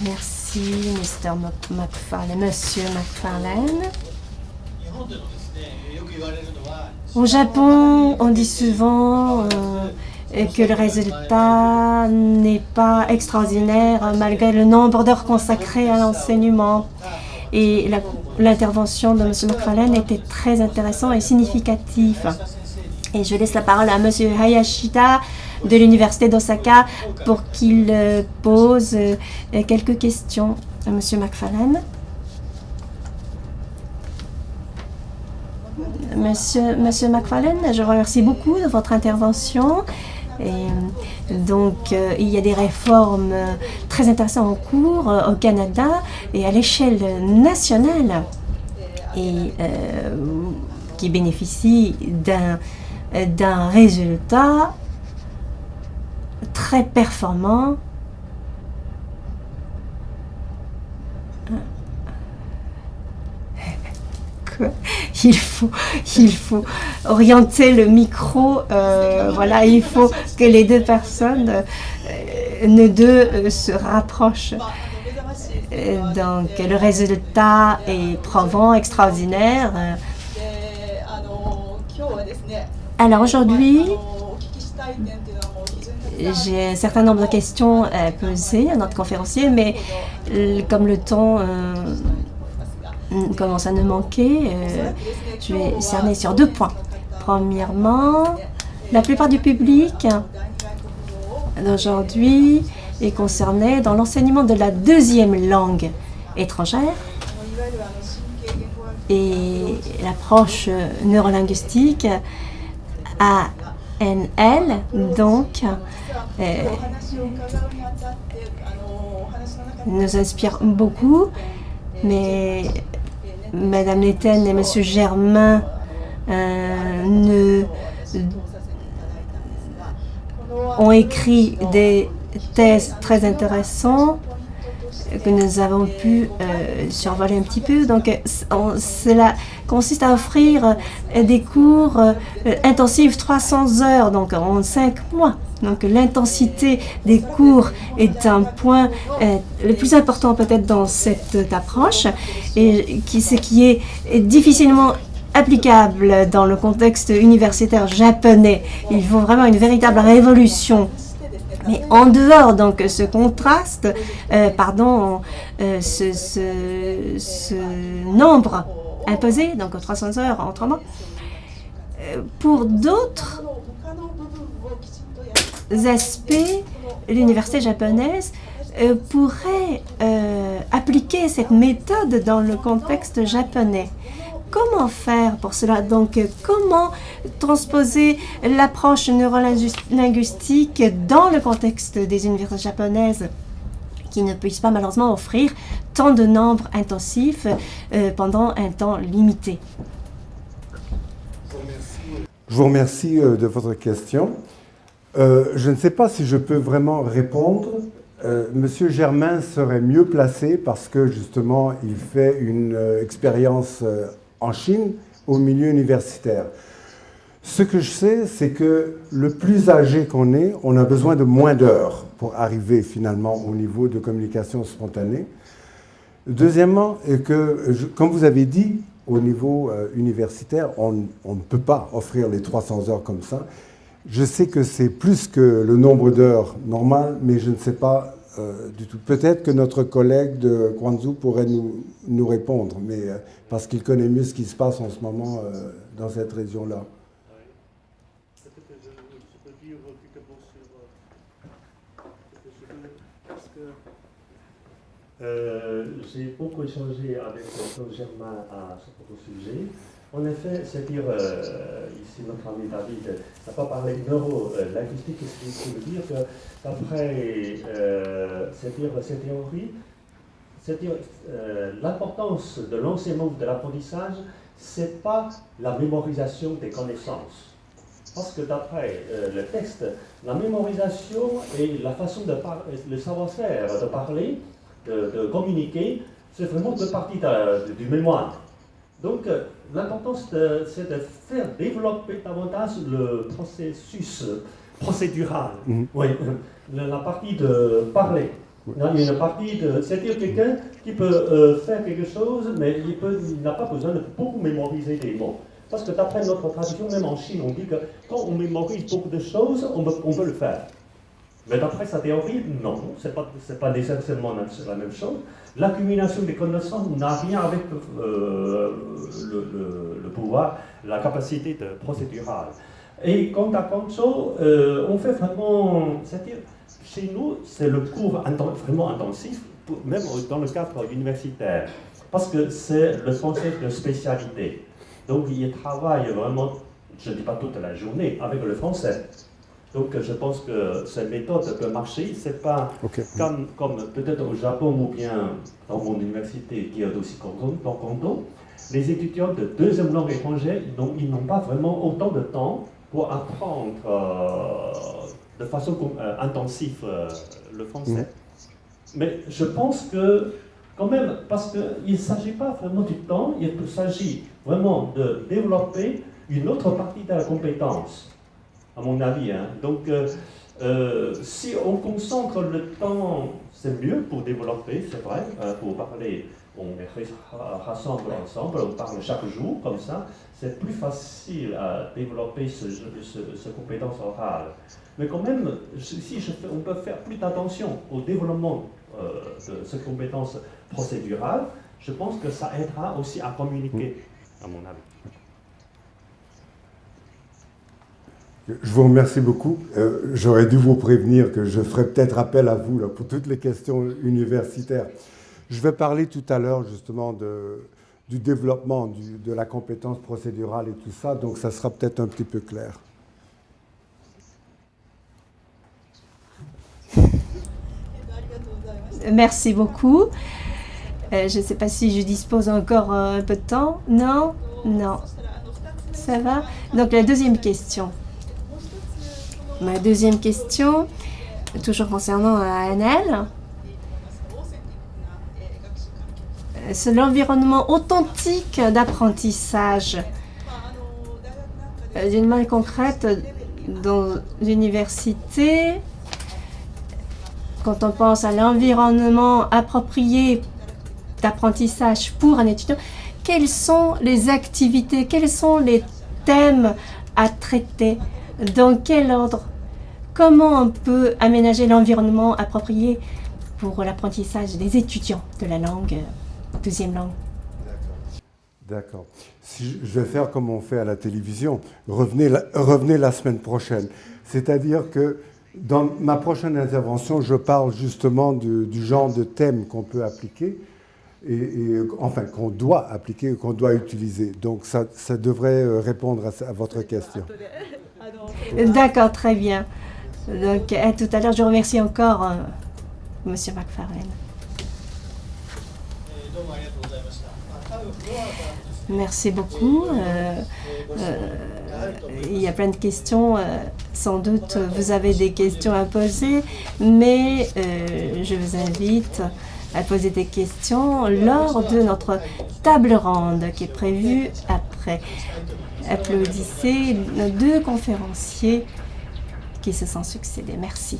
Merci, Mr. McFarlane, Monsieur McFarlane. Au Japon, on dit souvent que le résultat n'est pas extraordinaire malgré le nombre d'heures consacrées à l'enseignement. Et l'intervention de M. McFarlane était très intéressante et significative. Et je laisse la parole à M. Hayashida de l'Université d'Osaka pour qu'il pose quelques questions à M. McFarlane. Monsieur McFarlane, je vous remercie beaucoup de votre intervention. Et donc, il y a des réformes très intéressantes en cours au Canada et à l'échelle nationale et qui bénéficient d'un résultat très performant. Il faut orienter le micro, voilà, il faut que les deux personnes, se rapprochent. Donc le résultat est probant, extraordinaire. Alors aujourd'hui, j'ai un certain nombre de questions à poser à notre conférencier, mais comme le temps commence à nous manquer, je vais cerner sur 2 points. Premièrement, la plupart du public d'aujourd'hui est concerné dans l'enseignement de la 2e langue étrangère et l'approche neurolinguistique ANL, donc, nous inspire beaucoup, mais Madame Letten et Monsieur Germain ont écrit des thèses très intéressantes que nous avons pu survoler un petit peu. Donc, cela consiste à offrir des cours intensifs 300 heures, donc en 5 mois. Donc, l'intensité des cours est un point le plus important peut-être dans cette approche, et ce qui est difficilement applicable dans le contexte universitaire japonais. Il faut vraiment une véritable révolution. Mais en dehors, donc, ce contraste, ce nombre imposé, donc 300 heures en 3 mois, pour d'autres aspects, l'université japonaise pourrait appliquer cette méthode dans le contexte japonais. Comment faire pour cela? Donc, comment transposer l'approche neurolinguistique dans le contexte des universités japonaises qui ne puissent pas malheureusement offrir tant de nombres intensifs pendant un temps limité? Je vous remercie de votre question. Je ne sais pas si je peux vraiment répondre. Monsieur Germain serait mieux placé parce que justement, il fait une expérience en Chine, au milieu universitaire. Ce que je sais, c'est que le plus âgé qu'on est, on a besoin de moins d'heures pour arriver finalement au niveau de communication spontanée. Deuxièmement, comme vous avez dit, au niveau universitaire, on ne peut pas offrir les 300 heures comme ça. Je sais que c'est plus que le nombre d'heures normal, mais je ne sais pas du tout. Peut-être que notre collègue de Guangzhou pourrait nous répondre, mais parce qu'il connaît mieux ce qui se passe en ce moment dans cette région-là. Peut-être que je peux dire quelques mots sur... j'ai beaucoup échangé avec le Germain à ce propos sujet. En effet, c'est-à-dire, ici notre ami David n'a pas parlé de neurolinguistique, ce qui veut dire que d'après cette théorie, l'importance de l'enseignement de l'apprentissage, ce n'est pas la mémorisation des connaissances. Parce que d'après le texte, la mémorisation et la façon de parler, le savoir-faire de parler, de communiquer, c'est vraiment deux parties du mémoire. Donc, l'importance, c'est de faire développer davantage le processus procédural, oui, la partie de parler. Non, il y a une partie de... C'est-à-dire quelqu'un qui peut faire quelque chose, mais il n'a pas besoin de beaucoup mémoriser des mots. Parce que d'après notre tradition, même en Chine, on dit que quand on mémorise beaucoup de choses, on peut le faire. Mais d'après sa théorie, non, c'est pas nécessairement la même chose. L'accumulation des connaissances n'a rien avec le pouvoir, la capacité de procédurale. Et quant à Kongzhou, on fait vraiment, c'est-à-dire, chez nous, c'est le cours vraiment intensif, même dans le cadre universitaire, parce que c'est le concept de spécialité. Donc, il travaille vraiment, je ne dis pas toute la journée, avec le français. Donc, je pense que cette méthode peut marcher. Ce n'est pas comme peut-être au Japon ou bien dans mon université qui est aussi dans Kondo. Les étudiants de deuxième langue étrangère, ils n'ont pas vraiment autant de temps pour apprendre de façon intensive le français. Mais je pense que, quand même, parce qu'il ne s'agit pas vraiment du temps, il s'agit vraiment de développer une autre partie de la compétence, à mon avis. Hein. Donc, si on concentre le temps, c'est mieux pour développer, c'est vrai, pour parler. On les rassemble ensemble, on parle chaque jour, comme ça, c'est plus facile à développer cette compétence orale. Mais quand même, on peut faire plus d'attention au développement de cette compétence procédurale, je pense que ça aidera aussi à communiquer, à mon avis. Je vous remercie beaucoup. J'aurais dû vous prévenir que je ferai peut-être appel à vous là, pour toutes les questions universitaires. Je vais parler tout à l'heure justement du développement de la compétence procédurale et tout ça, donc ça sera peut-être un petit peu clair. Merci beaucoup. Je ne sais pas si je dispose encore un peu de temps. Non? Non. Ça va? Donc la deuxième question. Ma deuxième question, toujours concernant ANL. C'est l'environnement authentique d'apprentissage. D'une manière concrète, dans l'université, quand on pense à l'environnement approprié d'apprentissage pour un étudiant, quelles sont les activités, quels sont les thèmes à traiter, dans quel ordre, comment on peut aménager l'environnement approprié pour l'apprentissage des étudiants de la langue, deuxième langue. D'accord. Si je vais faire comme on fait à la télévision, revenez la semaine prochaine. C'est-à-dire que dans ma prochaine intervention, je parle justement du genre de thème qu'on peut appliquer, enfin qu'on doit appliquer, qu'on doit utiliser. Donc ça devrait répondre à votre question. D'accord, très bien. Donc à tout à l'heure, je remercie encore Monsieur McFarlane. Merci beaucoup. Il y a plein de questions. Sans doute, vous avez des questions à poser, mais je vous invite à poser des questions lors de notre table ronde qui est prévue après. Applaudissez nos deux conférenciers qui se sont succédés. Merci.